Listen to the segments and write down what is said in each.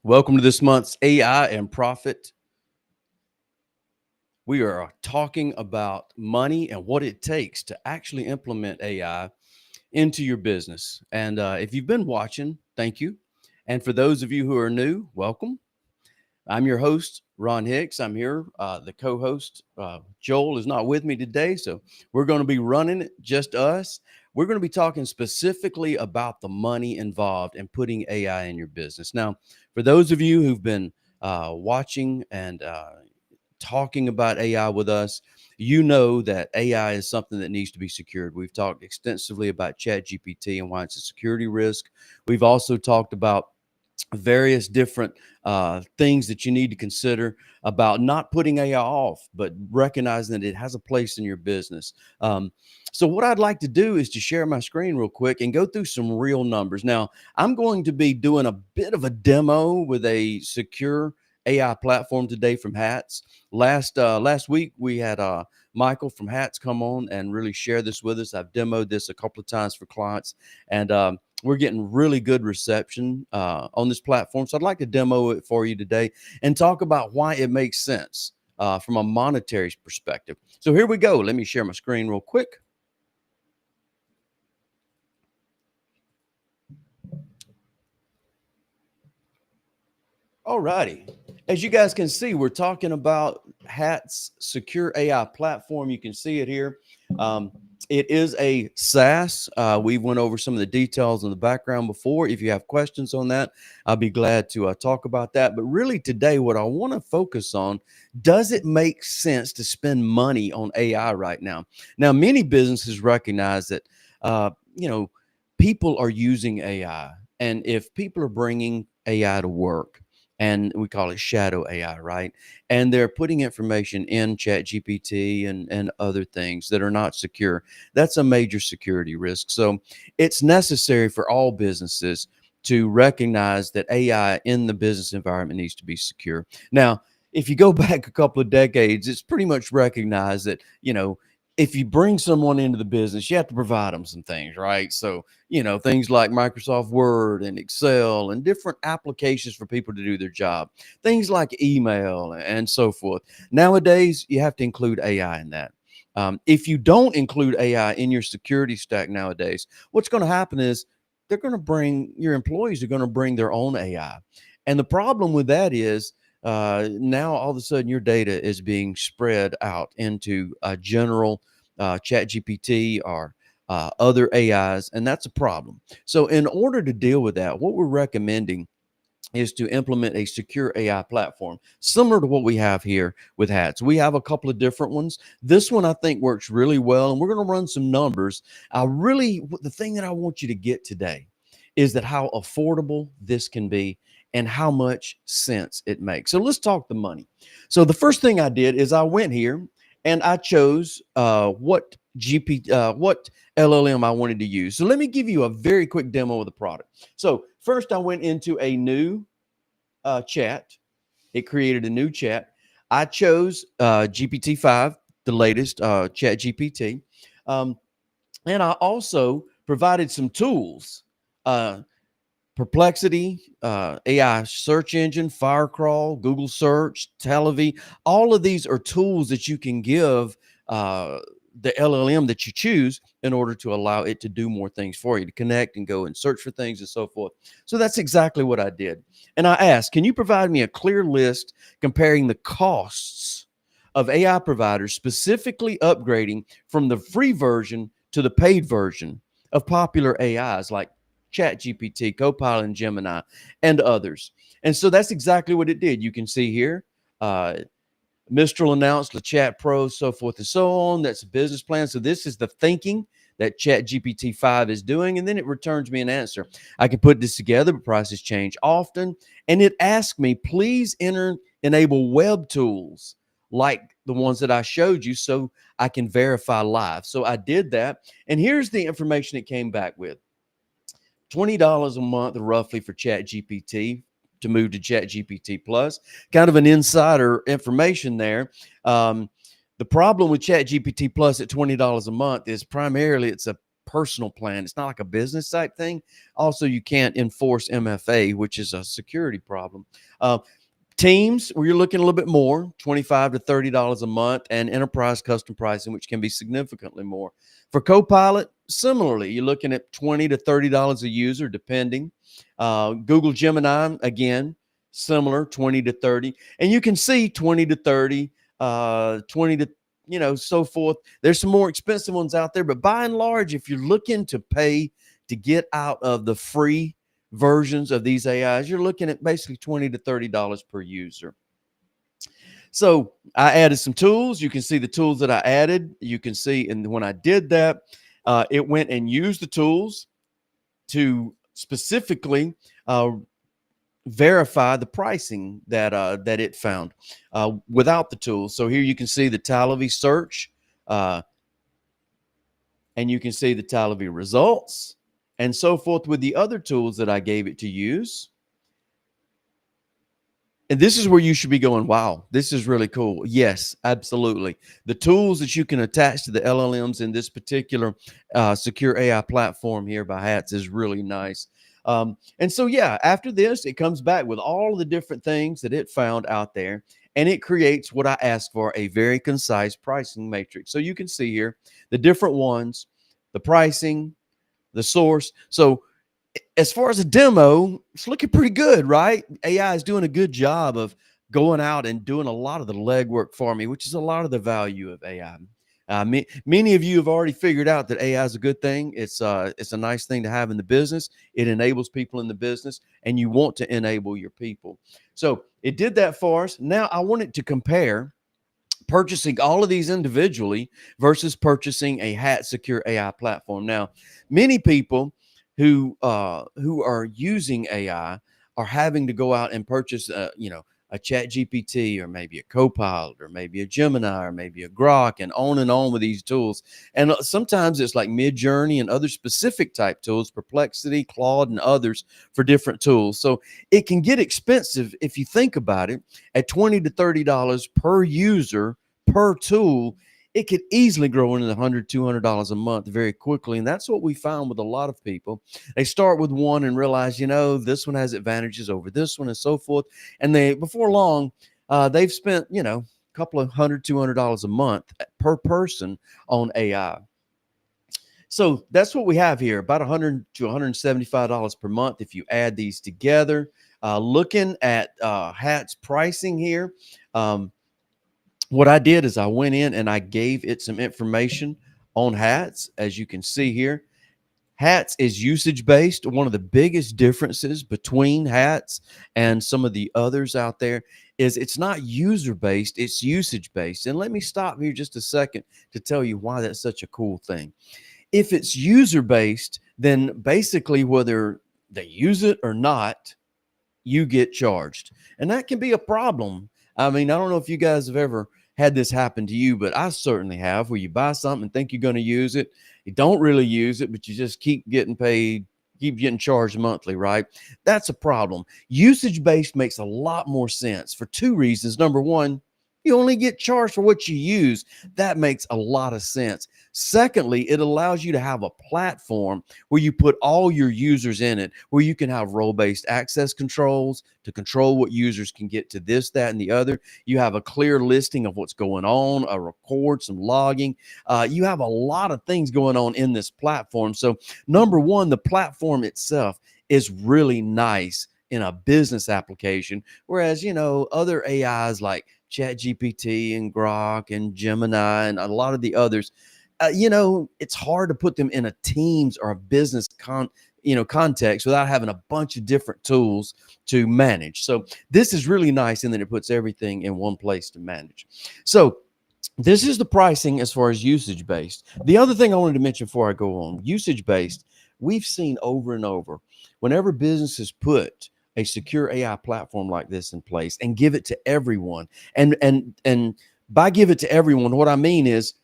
Welcome to this month's AI and Profit. We are talking about money and what it takes to actually implement AI into your business. And if you've been watching, thank you. And for those of you who are new, welcome. I'm your host, Ron Hix. I'm here. The co host, Joel, is not with me today. So we're going to be running it, just us. We're going to be talking specifically about the money involved in putting AI in your business. Now, for those of you who've been watching and talking about AI with us, you know that AI is something that needs to be secured. We've talked extensively about ChatGPT and why it's a security risk. We've also talked about various different things that you need to consider about not putting AI off, but recognizing that it has a place in your business. So what I'd like to do is to share my screen real quick and go through some real numbers. Now, I'm going to be doing a bit of a demo with a secure AI platform today from Hats. Last week we had Michael from Hats come on and really share this with us. I've demoed this a couple of times for clients, and we're getting really good reception on this platform. So I'd like to demo it for you today and talk about why it makes sense from a monetary perspective. So here we go. Let me share my screen real quick. All righty. As you guys can see, we're talking about Hat's secure AI platform. You can see it here. It is a SaaS. We went over some of the details in the background before. If you have questions on that, I'll be glad to talk about that. But really today, what I want to focus on, does it make sense to spend money on AI right now? Now, many businesses recognize that, people are using AI. And if people are bringing AI to work, and we call it shadow AI, right? And they're putting information in Chat GPT and other things that are not secure. That's a major security risk. So it's necessary for all businesses to recognize that AI in the business environment needs to be secure. Now, if you go back a couple of decades, it's pretty much recognized that, if you bring someone into the business, you have to provide them some things, right? So, things like Microsoft Word and Excel and different applications for people to do their job, things like email and so forth. Nowadays, you have to include AI in that. If you don't include AI in your security stack nowadays, what's going to happen is your employees are going to bring their own AI. And the problem with that is, now all of a sudden your data is being spread out into a general chat GPT or other AIs, and that's a problem. So in order to deal with that, what we're recommending is to implement a secure AI platform similar to what we have here with Hats. We have a couple of different ones. This one I think works really well, and we're going to run some numbers. The thing that I want you to get today is that how affordable this can be and how much sense it makes. So let's talk the money. So the first thing I did is I went here and I chose what LLM I wanted to use. So let me give you a very quick demo of the product. So first I went into a new chat. It created a new chat. I chose GPT-5, the latest chat GPT. And I also provided some tools. Perplexity, AI search engine, Firecrawl, Google search, Televi. All of these are tools that you can give the LLM that you choose in order to allow it to do more things for you, to connect and go and search for things and so forth. So that's exactly what I did. And I asked, can you provide me a clear list comparing the costs of AI providers, specifically upgrading from the free version to the paid version of popular AIs like Chat GPT, Copilot, and Gemini, and others. And so that's exactly what it did. You can see here, Mistral announced the Chat Pro, so forth and so on. That's a business plan. So this is the thinking that Chat GPT-5 is doing, and then it returns me an answer. I can put this together, but prices change often. And it asks me, please enable web tools like the ones that I showed you so I can verify live. So I did that. And here's the information it came back with. $20 a month roughly for Chat GPT to move to Chat GPT Plus. Kind of an insider information there. The problem with Chat GPT Plus at $20 a month is primarily it's a personal plan. It's not like a business type thing. Also, you can't enforce MFA, which is a security problem. Uh, Teams, where you're looking a little bit more, $25 to $30 a month, and enterprise custom pricing, which can be significantly more. For Copilot, similarly, you're looking at $20 to $30 a user, depending. Google Gemini, again, similar, 20 to 30. And you can see 20 to 30, 20 to, so forth. There's some more expensive ones out there, but by and large, if you're looking to pay to get out of the free versions of these AIs, you're looking at basically $20 to $30 per user. So I added some tools. You can see the tools that I added. You can see, and when I did that, it went and used the tools to specifically verify the pricing that it found without the tools. So here you can see the Talavy search, and you can see the Talavy results, and so forth with the other tools that I gave it to use. And this is where you should be going, wow, this is really cool. Yes, absolutely. The tools that you can attach to the LLMs in this particular secure AI platform here by HATS is really nice. And so, yeah, after this, it comes back with all the different things that it found out there, and it creates what I asked for, a very concise pricing matrix. So you can see here the different ones, the pricing, the source. So as far as a demo, it's looking pretty good, right? AI is doing a good job of going out and doing a lot of the legwork for me, which is a lot of the value of AI. Many of you have already figured out that AI is a good thing. It's a nice thing to have in the business. It enables people in the business, and you want to enable your people. So it did that for us. Now I want it to compare purchasing all of these individually versus purchasing a HAT secure AI platform. Now, many people who are using AI are having to go out and purchase, a Chat GPT, or maybe a Copilot, or maybe a Gemini, or maybe a Grok, and on with these tools. And sometimes it's like Midjourney and other specific type tools, Perplexity, Claude, and others for different tools. So it can get expensive if you think about it. At $20 to $30 per user per tool, it could easily grow into the $100, $200 a month very quickly. And that's what we found with a lot of people. They start with one and realize, this one has advantages over this one, and so forth. And before long, they've spent, a couple of $100, $200 a month per person on AI. So that's what we have here, about $100 to $175 per month if you add these together. Looking at HAT's pricing here, what I did is I went in and I gave it some information on HATS. As you can see here, HATS is usage-based. One of the biggest differences between HATS and some of the others out there is it's not user-based, it's usage-based. And let me stop here just a second to tell you why that's such a cool thing. If it's user-based, then basically whether they use it or not, you get charged. And that can be a problem. I mean, I don't know if you guys have ever had this happen to you, but I certainly have, where you buy something and think you're going to use it. You don't really use it, but you just keep getting paid, keep getting charged monthly, right? That's a problem. Usage-based makes a lot more sense for two reasons. Number one, you only get charged for what you use. That makes a lot of sense. Secondly, it allows you to have a platform where you put all your users in it, where you can have role-based access controls to control what users can get to this, that, and the other. You have a clear listing of what's going on, a record, some logging. You have a lot of things going on in this platform. So number one, the platform itself is really nice in a business application, whereas, other AIs like Chat GPT and Grok and Gemini and a lot of the others, it's hard to put them in a Teams or a business context without having a bunch of different tools to manage. So this is really nice in that it puts everything in one place to manage. So this is the pricing as far as usage based. The other thing I wanted to mention before I go on, usage based, we've seen over and over, whenever businesses put a secure AI platform like this in place and give it to everyone. And by give it to everyone, what I mean is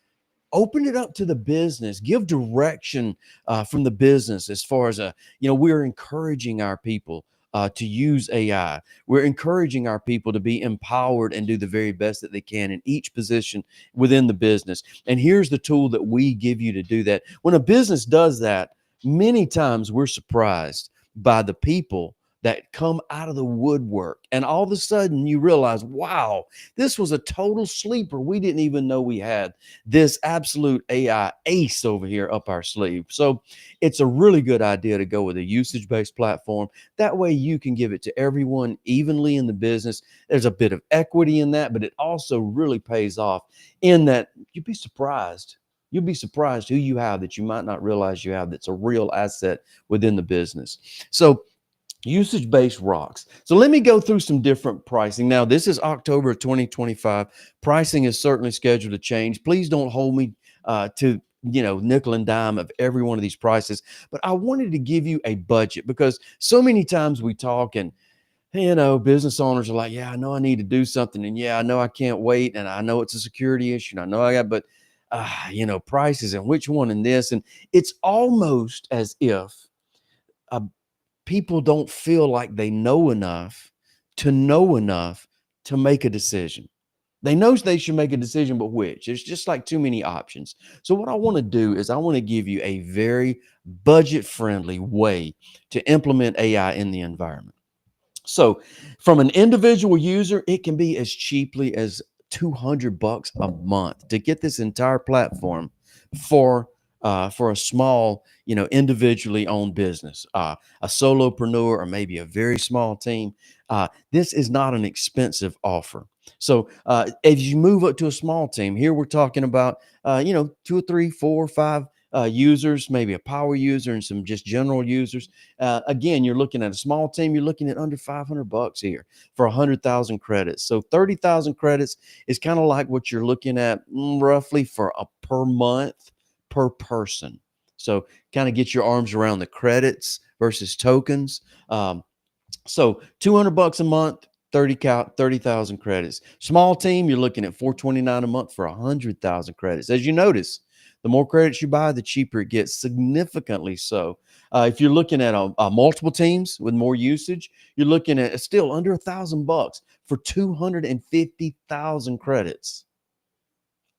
open it up to the business, give direction from the business as far as we're encouraging our people. to use AI. We're encouraging our people to be empowered and do the very best that they can in each position within the business. And here's the tool that we give you to do that. When a business does that, many times we're surprised by the people that come out of the woodwork. And all of a sudden you realize, wow, this was a total sleeper. We didn't even know we had this absolute AI ace over here up our sleeve. So it's a really good idea to go with a usage-based platform. That way you can give it to everyone evenly in the business. There's a bit of equity in that, but it also really pays off in that you'd be surprised. You'll be surprised who you have that you might not realize you have that's a real asset within the business. So usage-based rocks. So let me go through some different pricing. Now, this is October of 2025. Pricing is certainly scheduled to change. Please don't hold me to nickel and dime of every one of these prices, but I wanted to give you a budget because so many times we talk and business owners are like, yeah, I know I need to do something, and yeah, I know I can't wait, and I know it's a security issue, and I know I got, but prices and which one and this, and it's almost as if a people don't feel like they know enough to make a decision. They know they should make a decision, but which? There's just like too many options. So what I want to do is I want to give you a very budget-friendly way to implement AI in the environment. So from an individual user, it can be as cheaply as $200 a month to get this entire platform for a small, individually owned business, a solopreneur, or maybe a very small team. This is not an expensive offer. So as you move up to a small team, here we're talking about, two or three, four, five users, maybe a power user and some just general users. Again, you're looking at a small team. You're looking at under $500 here for 100,000 credits. So 30,000 credits is kind of like what you're looking at roughly for a per month per person. So kind of get your arms around the credits versus tokens. So $200 a month, 30,000 credits. Small team, you're looking at $429 a month for 100,000 credits. As you notice, the more credits you buy, the cheaper it gets, significantly so. If you're looking at multiple teams with more usage, you're looking at still under $1,000 for 250,000 credits.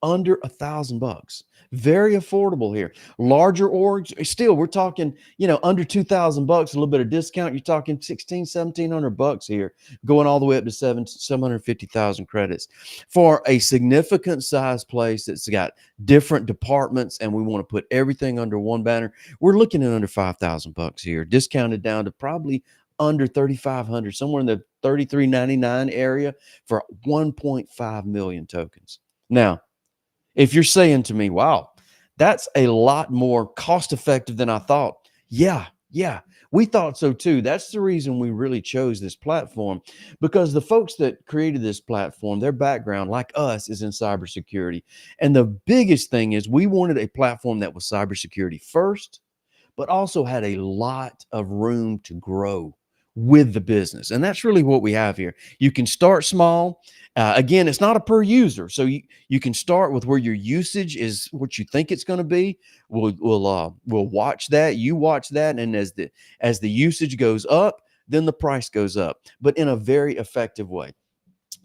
Under $1,000. Very affordable here. Larger orgs, still, we're talking, under $2,000, a little bit of discount. You're talking $1,700 here, going all the way up to 750,000 credits. For a significant size place that's got different departments and we want to put everything under one banner, we're looking at under $5,000 here, discounted down to probably under 3,500, somewhere in the 3,399 area for 1.5 million tokens. Now, if you're saying to me, wow, that's a lot more cost effective than I thought. Yeah, we thought so too. That's the reason we really chose this platform, because the folks that created this platform, their background, like us, is in cybersecurity. And the biggest thing is we wanted a platform that was cybersecurity first, but also had a lot of room to grow with the business. And that's really what we have here. You can start small. Again, it's not a per user. So you can start with where your usage is what you think it's going to be. We'll watch that. You watch that. And as the usage goes up, then the price goes up, but in a very effective way.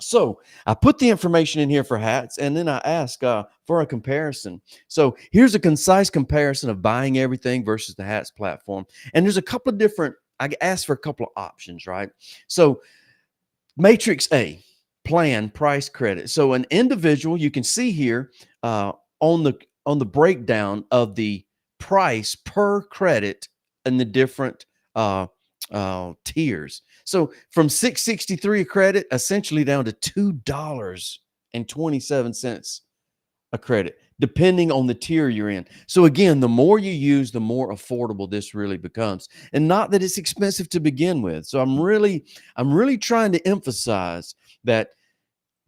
So I put the information in here for hats, and then I ask for a comparison. So here's a concise comparison of buying everything versus the hats platform. And there's a couple of different, I asked for a couple of options, right? So Matrix A, plan, price, credit. So an individual, you can see here on the breakdown of the price per credit and the different tiers. So from $6.63 a credit, essentially down to $2.27 a credit, depending on the tier you're in. So again, the more you use, the more affordable this really becomes. And not that it's expensive to begin with. So I'm really trying to emphasize that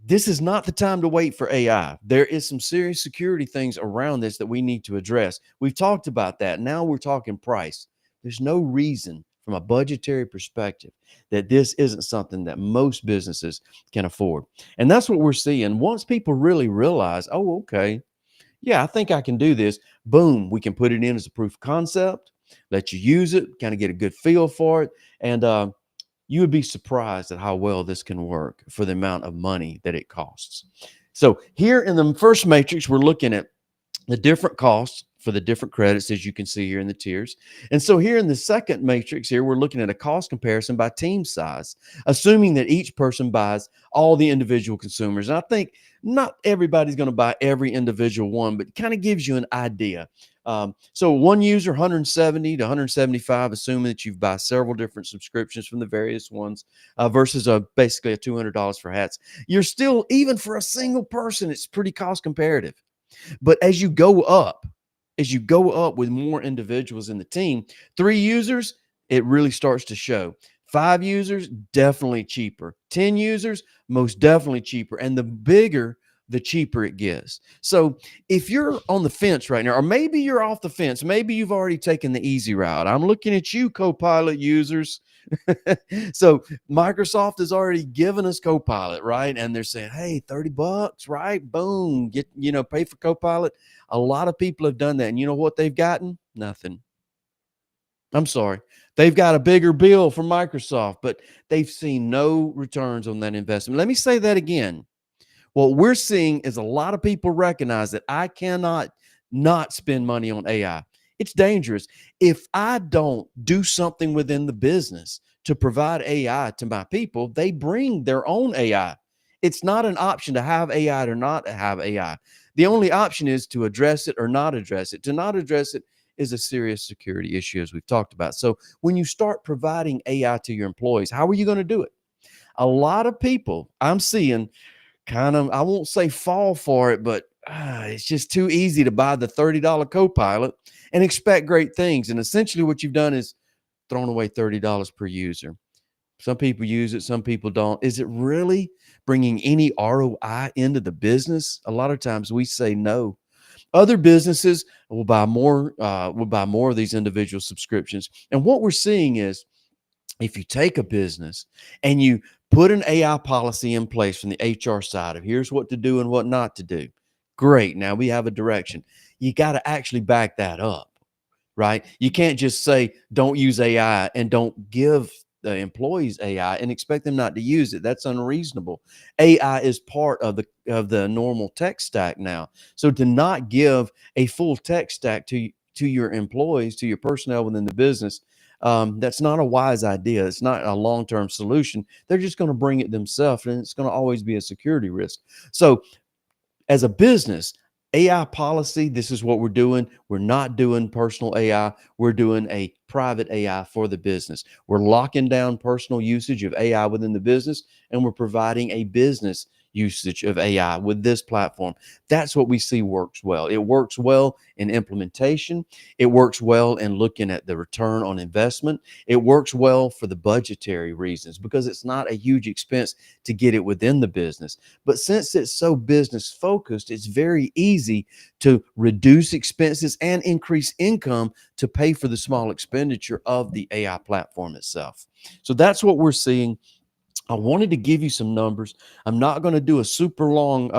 this is not the time to wait for AI. There is some serious security things around this that we need to address. We've talked about that. Now we're talking price. There's no reason from a budgetary perspective that this isn't something that most businesses can afford. And that's what we're seeing. Once people really realize, oh, okay, yeah, I think I can do this. Boom, we can put it in as a proof of concept, let you use it, kind of get a good feel for it. And you would be surprised at how well this can work for the amount of money that it costs. So here in the first matrix, we're looking at the different costs for the different credits, as you can see here in the tiers. And so here in the second matrix here, we're looking at a cost comparison by team size, assuming that each person buys all the individual consumers. And I think not everybody's going to buy every individual one, but it kind of gives you an idea. So one user, 170 to 175, assuming that you buy several different subscriptions from the various ones, versus basically a $200 for hats. You're still, even for a single person, it's pretty cost comparative. But as you go up with more individuals in the team, 3 users, it really starts to show. 5 users, definitely cheaper. 10 users, most definitely cheaper. And the bigger, the cheaper it gets. So if you're on the fence right now, or maybe you're off the fence, maybe you've already taken the easy route. I'm looking at you, Copilot users. So Microsoft has already given us Copilot, right? And they're saying, hey, $30, right? Boom, pay for Copilot. A lot of people have done that. And you know what they've gotten? Nothing. I'm sorry. They've got a bigger bill from Microsoft, but they've seen no returns on that investment. Let me say that again. What we're seeing is a lot of people recognize that I cannot not spend money on AI. It's dangerous. If I don't do something within the business to provide AI to my people, they bring their own AI. It's not an option to have AI or not have AI. The only option is to address it or not address it. To not address it is a serious security issue, as we've talked about. So when you start providing AI to your employees, how are you going to do it? A lot of people I'm seeing kind of, I won't say fall for it, but it's just too easy to buy the $30 Copilot and expect great things. And essentially what you've done is thrown away $30 per user. Some people use it, some people don't. Is it really bringing any ROI into the business? A lot of times we say no. Other businesses will buy more of these individual subscriptions. And what we're seeing is, if you take a business and you put an AI policy in place from the HR side of here's what to do and what not to do, great. Now we have a direction. You got to actually back that up, right? You can't just say, don't use AI and don't give the employees AI and expect them not to use it. That's unreasonable. AI is part of the normal tech stack now. So to not give a full tech stack to your employees, to your personnel within the business, that's not a wise idea. It's not a long-term solution. They're just going to bring it themselves, and it's going to always be a security risk. So as a business, AI policy, this is what we're doing. We're not doing personal AI. We're doing a private AI for the business. We're locking down personal usage of AI within the business, and we're providing a business usage of AI with this platform. That's what we see works well. It works well in implementation. It works well in looking at the return on investment. It works well for the budgetary reasons because it's not a huge expense to get it within the business. But since it's so business focused, it's very easy to reduce expenses and increase income to pay for the small expenditure of the AI platform itself. So that's what we're seeing. I wanted to give you some numbers. I'm not going to do a super long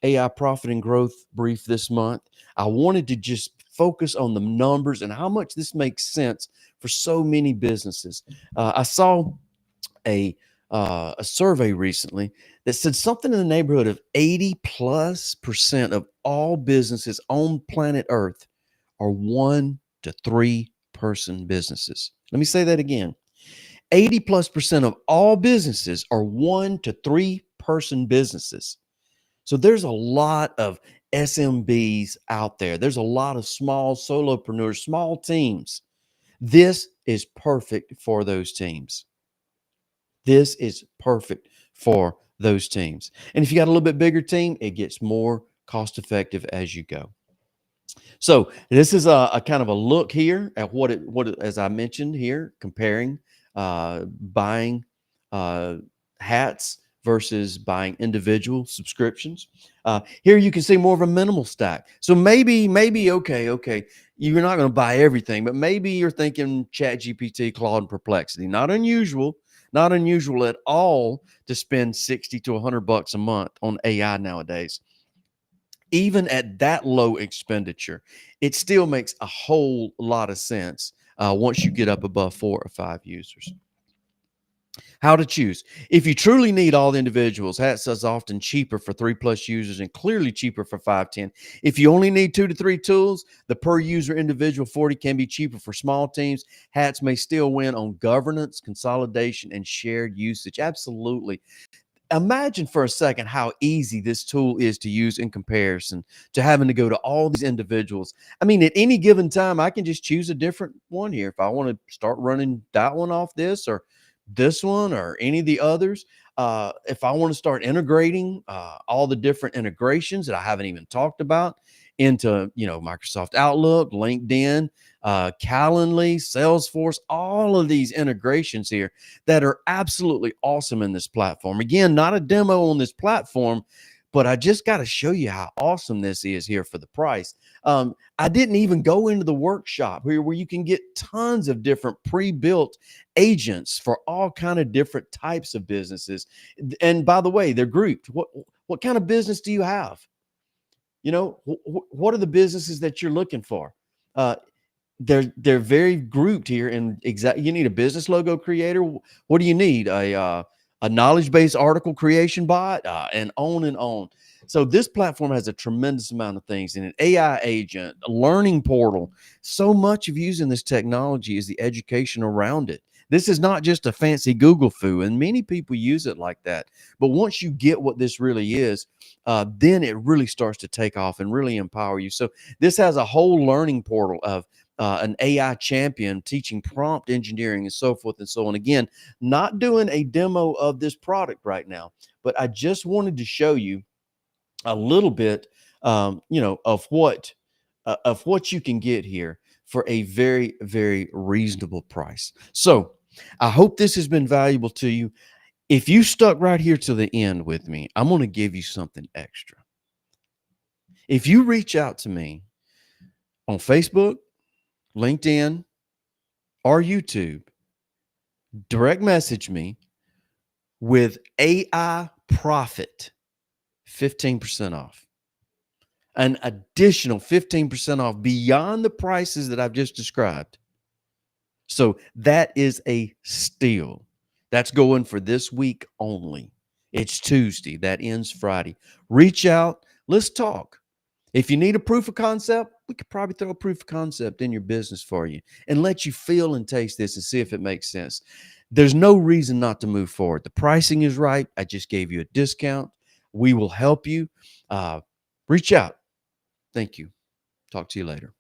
AI profit and growth brief this month. I wanted to just focus on the numbers and how much this makes sense for so many businesses. I saw a survey recently that said something in the neighborhood of 80+% of all businesses on planet Earth are 1 to 3 person businesses. Let me say that again. 80+% of all businesses are 1 to 3 person businesses. So there's a lot of SMBs out there. There's a lot of small solopreneurs, small teams. This is perfect for those teams. This is perfect for those teams. And if you got a little bit bigger team, it gets more cost effective as you go. So this is a kind of a look here at as I mentioned here, comparing buying hats versus buying individual subscriptions. Here you can see more of a minimal stack. So maybe, okay, you're not going to buy everything, but maybe you're thinking Chat GPT, Claude, and Perplexity. Not unusual at all to spend 60 to $100 a month on AI nowadays. Even at that low expenditure, it still makes a whole lot of sense once you get up above 4 or 5 users. How to choose. If you truly need all the individuals, hats is often cheaper for 3+ users and clearly cheaper for 5, 10. If you only need 2 to 3 tools, the per user individual 40 can be cheaper for small teams. Hats may still win on governance, consolidation, and shared usage. Absolutely. Imagine for a second how easy this tool is to use in comparison to having to go to all these individuals. I mean, at any given time, I can just choose a different one here. If I want to start running that one off this or this one or any of the others, if I want to start integrating all the different integrations that I haven't even talked about into, Microsoft Outlook, LinkedIn, Calendly, Salesforce, all of these integrations here that are absolutely awesome in this platform. Again, not a demo on this platform, but I just got to show you how awesome this is here for the price. I didn't even go into the workshop here where you can get tons of different pre-built agents for all kind of different types of businesses. And by the way, they're grouped. What kind of business do you have? What are the businesses that you're looking for? Uh, they're very grouped here and you need a business logo creator. What do you need? A knowledge based article creation bot, and on and on. So this platform has a tremendous amount of things in an AI agent, a learning portal. So much of using this technology is the education around it. This is not just a fancy Google foo, and many people use it like that. But once you get what this really is, then it really starts to take off and really empower you. So this has a whole learning portal of an AI champion teaching prompt engineering and so forth and so on. Again, not doing a demo of this product right now, but I just wanted to show you a little bit, of what you can get here for a very, very reasonable price. So I hope this has been valuable to you. If you stuck right here to the end with me, I'm going to give you something extra. If you reach out to me on Facebook, LinkedIn, or YouTube, direct message me with AI Profit, 15% off. An additional 15% off beyond the prices that I've just described. So that is a steal. That's going for this week only. It's Tuesday. That ends Friday. Reach out. Let's talk. If you need a proof of concept, we could probably throw a proof of concept in your business for you and let you feel and taste this and see if it makes sense. There's no reason not to move forward. The pricing is right. I just gave you a discount. We will help you. Reach out. Thank you. Talk to you later.